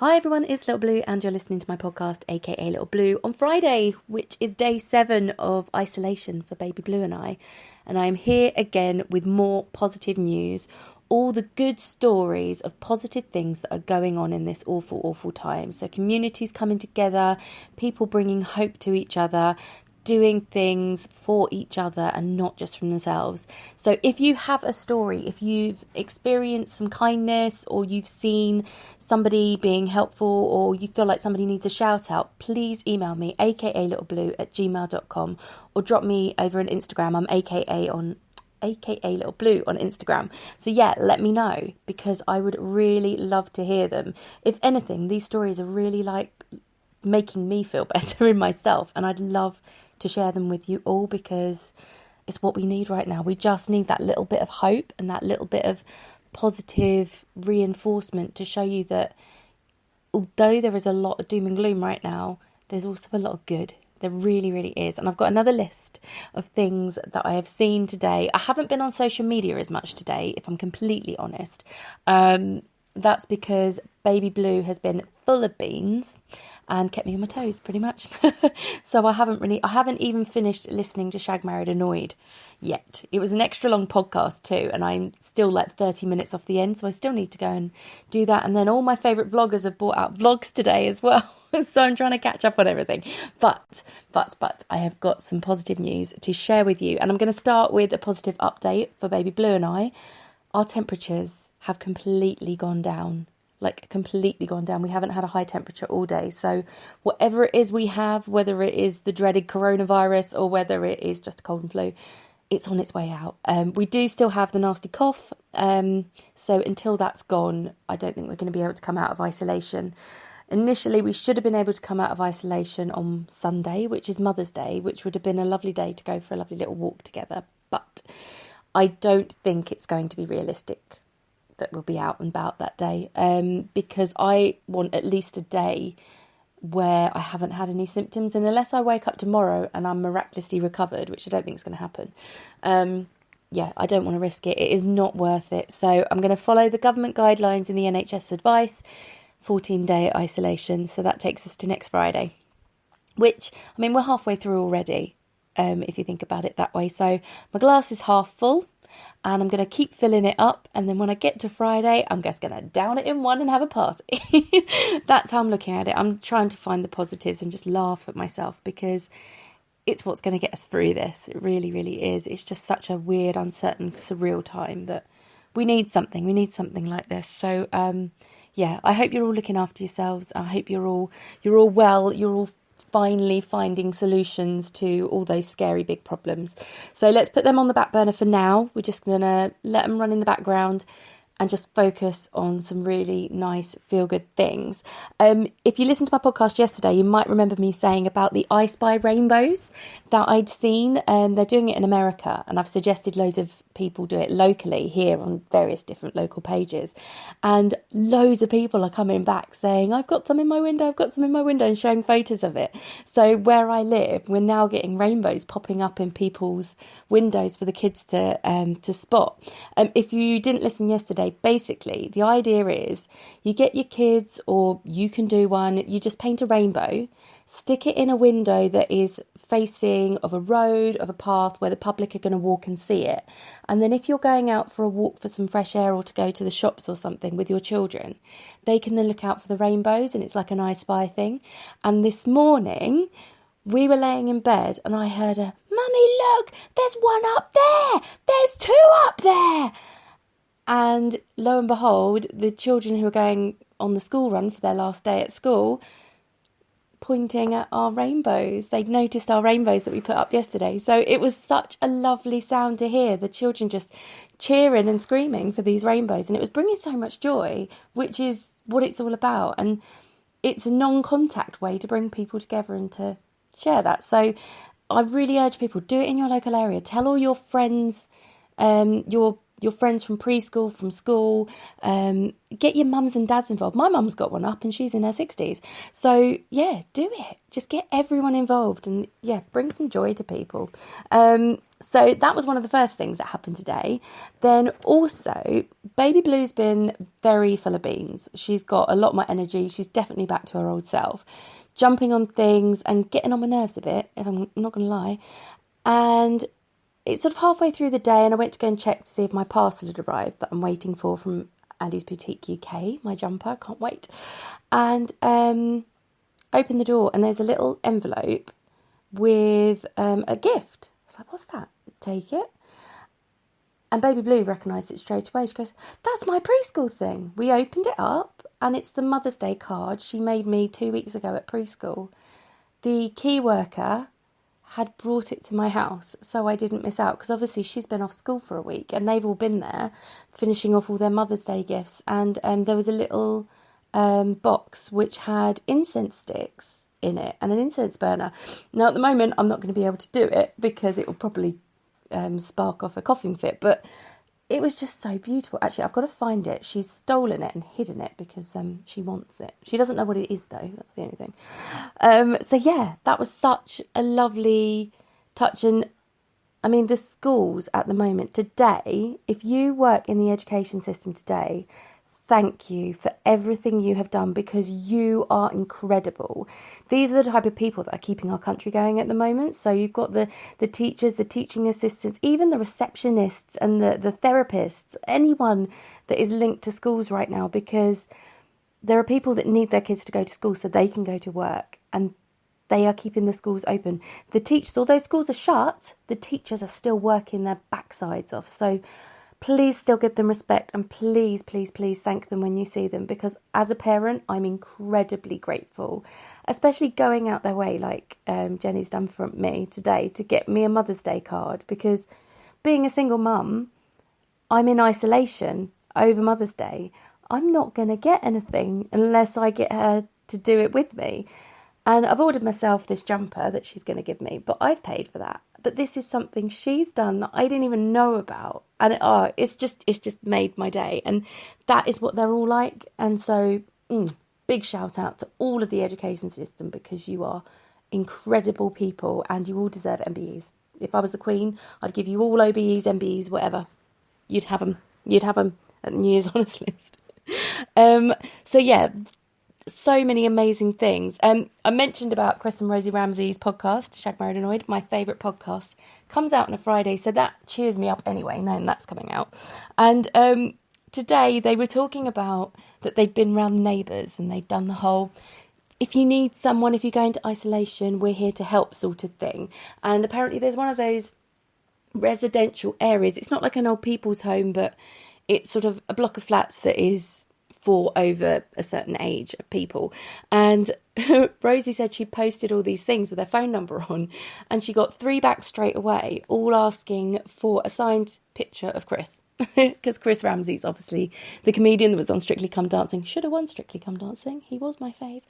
Hi everyone, it's Little Blue and you're listening to my podcast, aka Little Blue, on Friday, which is day 7 of isolation for baby Blue and I. And I'm here again with more positive news, all the good stories of positive things that are going on in this awful, awful time. So communities coming together, people bringing hope to each other, doing things for each other and not just from themselves. So if you have a story, if you've experienced some kindness or you've seen somebody being helpful or you feel like somebody needs a shout out, please email me aka littleblue@gmail.com or drop me over on Instagram. I'm aka Little Blue on Instagram. So yeah, let me know because I would really love to hear them. If anything, these stories are really like making me feel better in myself, and I'd love to share them with you all because it's what we need right now. We just need that little bit of hope and that little bit of positive reinforcement to show you that although there is a lot of doom and gloom right now, there's also a lot of good. There really, really is. And I've got another list of things that I have seen today. I haven't been on social media as much today, if I'm completely honest. That's because baby Blue has been full of beans and kept me on my toes pretty much. So I haven't even finished listening to Shag Married Annoyed yet. It was an extra long podcast too, and I'm still like 30 minutes off the end, so I still need to go and do that. And then all my favourite vloggers have brought out vlogs today as well. So I'm trying to catch up on everything. But I have got some positive news to share with you. And I'm going to start with a positive update for baby Blue and I. Our temperatures have completely gone down. We haven't had a high temperature all day. So whatever it is we have, whether it is the dreaded coronavirus or whether it is just a cold and flu, it's on its way out. We do still have the nasty cough. So until that's gone, I don't think we're going to be able to come out of isolation. Initially, we should have been able to come out of isolation on Sunday, which is Mother's Day, which would have been a lovely day to go for a lovely little walk together. But I don't think it's going to be realistic that we'll be out and about that day, because I want at least a day where I haven't had any symptoms, and unless I wake up tomorrow and I'm miraculously recovered, which I don't think is going to happen, I don't want to risk it. It is not worth it. So I'm going to follow the government guidelines and the NHS advice, 14-day isolation. So that takes us to next Friday, which, I mean, we're halfway through already, if you think about it that way. So my glass is half full, and I'm going to keep filling it up. And then when I get to Friday, I'm just going to down it in one and have a party. That's how I'm looking at it. I'm trying to find the positives and just laugh at myself because it's what's going to get us through this. It really, really is. It's just such a weird, uncertain, surreal time that we need something. We need something like this. So, I hope you're all looking after yourselves. I hope you're all well. You're all finally finding solutions to all those scary big problems. So let's put them on the back burner for now. We're just going to let them run in the background and just focus on some really nice feel-good things. If you listened to my podcast yesterday, you might remember me saying about the I Spy rainbows that I'd seen. They're doing it in America, and I've suggested loads of people do it locally here on various different local pages. And loads of people are coming back saying, I've got some in my window, and showing photos of it. So where I live, we're now getting rainbows popping up in people's windows for the kids to spot. If you didn't listen yesterday, basically the idea is you get your kids, or you can do one, you just paint a rainbow, stick it in a window that is facing of a road, of a path where the public are going to walk and see it. And then if you're going out for a walk for some fresh air or to go to the shops or something with your children, they can then look out for the rainbows, and it's like an I Spy thing. And this morning we were laying in bed and I heard a, "Mummy, look, there's one up there, there's 2 up there." And lo and behold, the children who are going on the school run for their last day at school pointing at our rainbows. They'd noticed our rainbows that we put up yesterday. So it was such a lovely sound to hear, the children just cheering and screaming for these rainbows. And it was bringing so much joy, which is what it's all about. And it's a non-contact way to bring people together and to share that. So I really urge people, do it in your local area. Tell all your friends, your your friends from preschool, from school. Get your mums and dads involved. My mum's got one up and she's in her 60s. So, yeah, do it. Just get everyone involved and, yeah, bring some joy to people. So that was one of the first things that happened today. Then also, Baby Blue's been very full of beans. She's got a lot more energy. She's definitely back to her old self. Jumping on things and getting on my nerves a bit, if I'm not going to lie. And it's sort of halfway through the day and I went to go and check to see if my parcel had arrived that I'm waiting for from Andy's Boutique UK, my jumper, can't wait. And open the door and there's a little envelope with a gift. I was like, what's that? Take it. And Baby Blue recognised it straight away. She goes, that's my preschool thing. We opened it up and it's the Mother's Day card she made me 2 weeks ago at preschool. The key worker had brought it to my house so I didn't miss out, because obviously she's been off school for a week and they've all been there finishing off all their Mother's Day gifts. And there was a little box which had incense sticks in it and an incense burner. Now at the moment I'm not going to be able to do it because it will probably spark off a coughing fit, but it was just so beautiful. Actually, I've got to find it. She's stolen it and hidden it because she wants it. She doesn't know what it is though, that's the only thing. So yeah, that was such a lovely touch. And I mean, the schools at the moment today, if you work in the education system today, thank you for everything you have done, because you are incredible. These are the type of people that are keeping our country going at the moment. So you've got the teachers, the teaching assistants, even the receptionists and the therapists, anyone that is linked to schools right now, because there are people that need their kids to go to school so they can go to work, and they are keeping the schools open. The teachers, although schools are shut, the teachers are still working their backsides off. So please still give them respect, and please, please, please thank them when you see them, because as a parent, I'm incredibly grateful, especially going out their way like Jenny's done for me today to get me a Mother's Day card, because being a single mum, I'm in isolation over Mother's Day. I'm not going to get anything unless I get her to do it with me. And I've ordered myself this jumper that she's going to give me, but I've paid for that. But this is something she's done that I didn't even know about. And it's just made my day. And that is what they're all like. And so big shout out to all of the education system, because you are incredible people and you all deserve MBEs. If I was the Queen, I'd give you all OBEs, MBEs, whatever. You'd have them. You'd have them at the New Year's Honours list. So yeah, so many amazing things. I mentioned about Chris and Rosie Ramsey's podcast, Shag Married Annoyed, my favourite podcast, comes out on a Friday, so that cheers me up anyway, knowing that's coming out. And today they were talking about that they'd been round neighbours and they'd done the whole, if you need someone, if you go into isolation, we're here to help sort of thing. And apparently there's one of those residential areas, it's not like an old people's home, but it's sort of a block of flats that is for over a certain age of people. And Rosie said she posted all these things with her phone number on, and she got 3 back straight away, all asking for a signed picture of Chris. Because Chris Ramsey's obviously the comedian that was on Strictly Come Dancing. Should have won Strictly Come Dancing. He was my fave.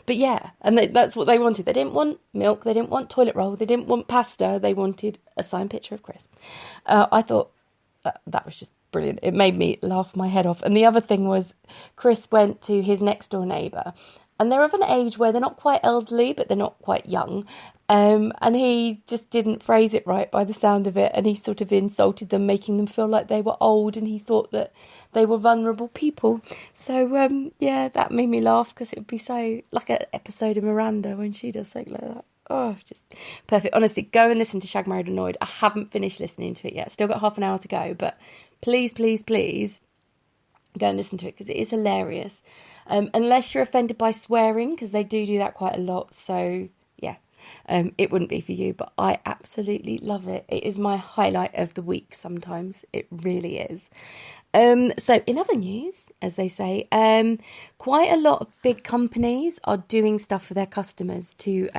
But yeah, and that's what they wanted. They didn't want milk. They didn't want toilet roll. They didn't want pasta. They wanted a signed picture of Chris. I thought that was just brilliant. It made me laugh my head off. And the other thing was, Chris went to his next door neighbour, and they're of an age where they're not quite elderly, but they're not quite young. And he just didn't phrase it right by the sound of it. And he sort of insulted them, making them feel like they were old, and he thought that they were vulnerable people. So, yeah, that made me laugh, because it would be so like an episode of Miranda when she does something like that. Oh, just perfect. Honestly, go and listen to Shag Married Annoyed. I haven't finished listening to it yet. Still got half an hour to go, but please, please, please go and listen to it, because it is hilarious. Unless you're offended by swearing, because they do that quite a lot. So, yeah, it wouldn't be for you, but I absolutely love it. It is my highlight of the week sometimes. It really is. So in other news, as they say, quite a lot of big companies are doing stuff for their customers to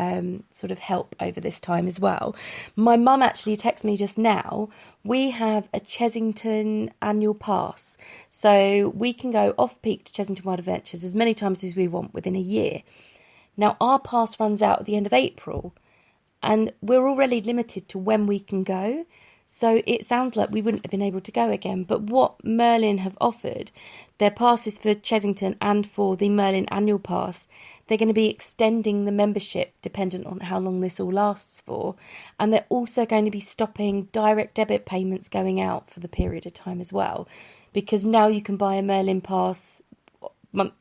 sort of help over this time as well. My mum actually texted me just now. We have a Chessington annual pass. So we can go off-peak to Chessington Wild Adventures as many times as we want within a year. Now, our pass runs out at the end of April, and we're already limited to when we can go. So it sounds like we wouldn't have been able to go again. But what Merlin have offered, their passes for Chesington and for the Merlin annual pass, they're going to be extending the membership dependent on how long this all lasts for. And they're also going to be stopping direct debit payments going out for the period of time as well. Because now you can buy a Merlin pass,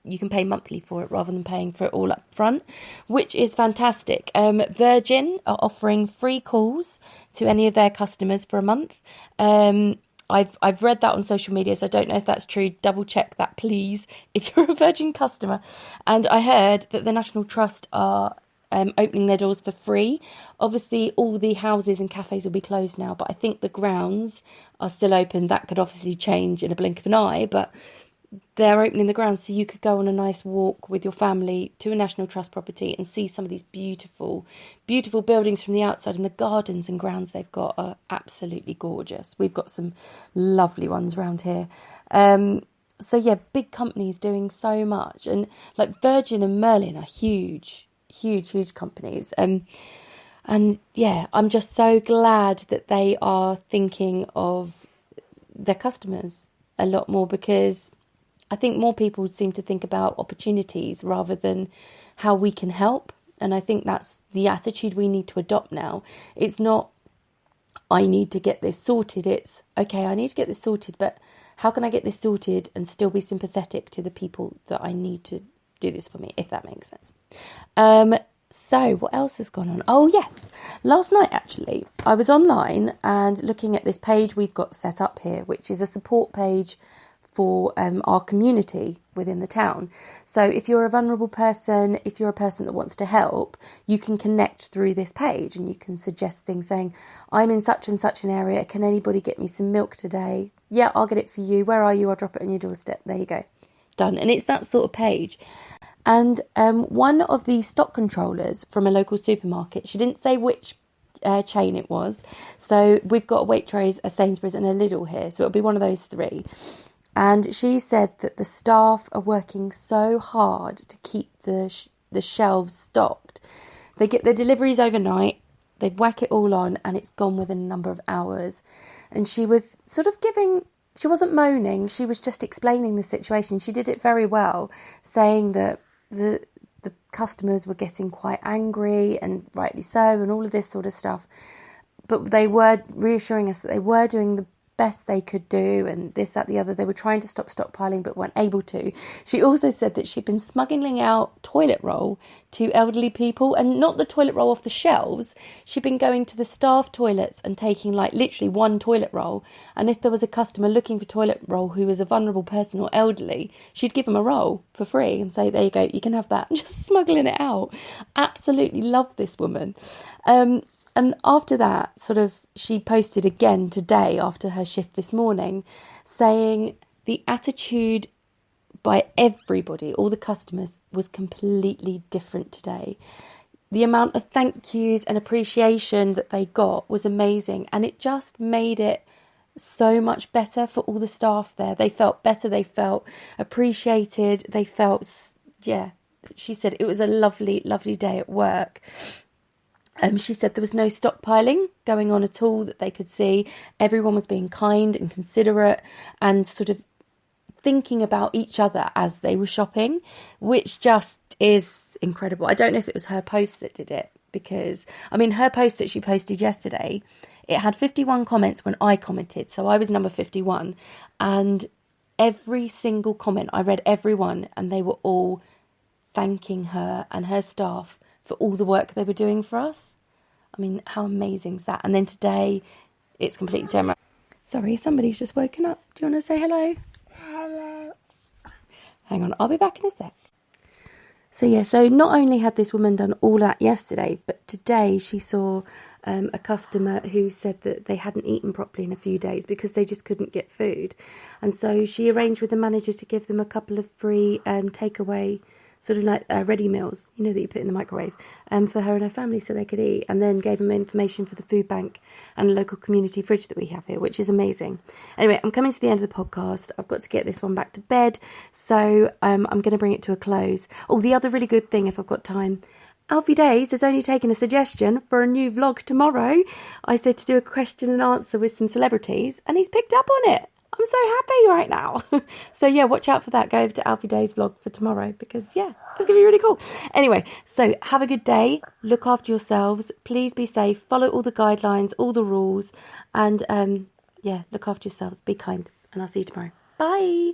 you can pay monthly for it rather than paying for it all up front, which is fantastic. Virgin are offering free calls to any of their customers for a month. I've read that on social media, so I don't know if that's true. Double check that, please, if you're a Virgin customer. And I heard that the National Trust are opening their doors for free. Obviously, all the houses and cafes will be closed now, but I think the grounds are still open. That could obviously change in a blink of an eye, but they're opening the grounds so you could go on a nice walk with your family to a National Trust property and see some of these beautiful, beautiful buildings from the outside, and the gardens and grounds they've got are absolutely gorgeous. We've got some lovely ones around here. So yeah, big companies doing so much, and like Virgin and Merlin are huge companies. And yeah, I'm just so glad that they are thinking of their customers a lot more, because I think more people seem to think about opportunities rather than how we can help. And I think that's the attitude we need to adopt now. It's not, I need to get this sorted. It's, okay, I need to get this sorted, but how can I get this sorted and still be sympathetic to the people that I need to do this for me, if that makes sense. So what else has gone on? Oh, yes. Last night, actually, I was online and looking at this page we've got set up here, which is a support page for our community within the town. So if you're a vulnerable person, if you're a person that wants to help, you can connect through this page and you can suggest things saying, I'm in such and such an area. Can anybody get me some milk today? Yeah, I'll get it for you. Where are you? I'll drop it on your doorstep. There you go. Done. And it's that sort of page. And one of the stock controllers from a local supermarket, she didn't say which chain it was. So we've got a Waitrose, a Sainsbury's and a Lidl here. So it'll be one of those three. And she said that the staff are working so hard to keep the shelves stocked. They get their deliveries overnight, they whack it all on, and it's gone within a number of hours. And she was sort of she wasn't moaning, she was just explaining the situation. She did it very well, saying that the customers were getting quite angry, and rightly so, and all of this sort of stuff. But they were reassuring us that they were doing the best they could do, and this, that, the other. They were trying to stop stockpiling but weren't able to. She also said that she'd been smuggling out toilet roll to elderly people, and not the toilet roll off the shelves. She'd been going to the staff toilets and taking like literally one toilet roll, and if there was a customer looking for toilet roll who was a vulnerable person or elderly, she'd give them a roll for free and say, there you go, you can have that, and just smuggling it out. Absolutely love this woman. And after that, she posted again today after her shift this morning, saying the attitude by everybody, all the customers, was completely different today. The amount of thank yous and appreciation that they got was amazing, and it just made it so much better for all the staff there. They felt better, they felt appreciated, they felt, she said it was a lovely, lovely day at work. She said there was no stockpiling going on at all that they could see. Everyone was being kind and considerate and sort of thinking about each other as they were shopping, which just is incredible. I don't know if it was her post that did it, because, her post that she posted yesterday, it had 51 comments when I commented, so I was number 51, and every single comment, I read every one, and they were all thanking her and her staff for all the work they were doing for us. How amazing is that? And then today, it's completely general. Sorry, somebody's just woken up. Do you want to say hello? Hello. Hang on, I'll be back in a sec. So not only had this woman done all that yesterday, but today she saw a customer who said that they hadn't eaten properly in a few days because they just couldn't get food. And so she arranged with the manager to give them a couple of free takeaway sort of like ready meals, that you put in the microwave, for her and her family so they could eat, and then gave them information for the food bank and the local community fridge that we have here, which is amazing. Anyway, I'm coming to the end of the podcast. I've got to get this one back to bed, so I'm going to bring it to a close. Oh, the other really good thing, if I've got time, Alfie Days has only taken a suggestion for a new vlog tomorrow. I said to do a question and answer with some celebrities, and he's picked up on it. I'm so happy right now. So yeah, watch out for that. Go over to Alfie Days vlog for tomorrow because yeah, it's going to be really cool. Anyway, so have a good day. Look after yourselves. Please be safe. Follow all the guidelines, all the rules. And yeah, look after yourselves. Be kind. And I'll see you tomorrow. Bye.